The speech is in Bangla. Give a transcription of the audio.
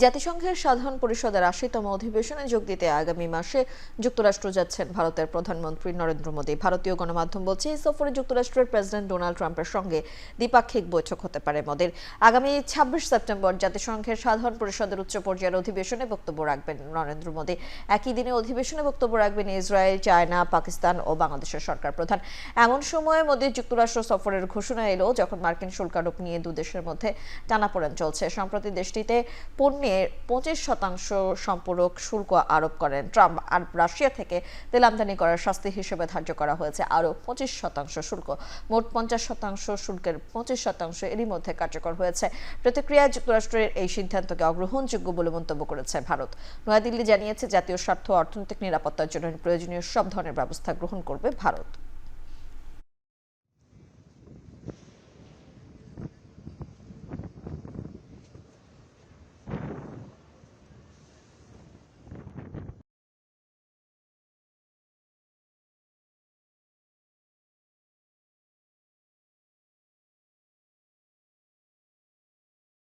জাতিসংঘের সাধারণ পরিষদের ৮০তম অধিবেশনে যোগ দিতে আগামী মাসে যুক্তরাষ্ট্র যাচ্ছেন ভারতের প্রধানমন্ত্রী নরেন্দ্র মোদী। ভারতীয় গণমাধ্যম বলছে, এই সফরে যুক্তরাষ্ট্রের প্রেসিডেন্ট ডোনাল্ড ট্রাম্পের সঙ্গে দ্বিপাক্ষিক বৈঠক হতে পারে মোদীর। আগামী ২৬ সেপ্টেম্বর জাতিসংঘের সাধারণ পরিষদের উচ্চ পর্যায়ের অধিবেশনে বক্তব্য রাখবেন নরেন্দ্র মোদী। একই দিনে অধিবেশনে বক্তব্য রাখবেন ইসরায়েল, চায়না, পাকিস্তান ও বাংলাদেশের সরকার প্রধান। এমন সময়ে মোদীর যুক্তরাষ্ট্র সফরের ঘোষণা এলো যখন মার্কিন শুল্ক আরোপ নিয়ে দুদেশের মধ্যে টানাপোড়েন চলছে। সম্প্রতি দেশটিতে পণ্যের ২৫% সম্পূরক শুল্ক আরোপ করেন ট্রাম্প। আর রাশিয়া থেকে তেল আমদানি করার শাস্তি হিসেবে ধার্য করা হয়েছে আরও ২৫% শুল্ক। মোট ৫০% শুল্কের ২৫% এরই মধ্যে কার্যকর হয়েছে। প্রতিক্রিয়ায় যুক্তরাষ্ট্রের এই সিদ্ধান্তকে অগ্রহণযোগ্য বলে মন্তব্য করেছে ভারত। নয়াদিল্লি জানিয়েছে, জাতীয় স্বার্থ ও অর্থনৈতিক নিরাপত্তার জন্য প্রয়োজনীয় সব ধরনের ব্যবস্থা গ্রহণ করবে ভারত।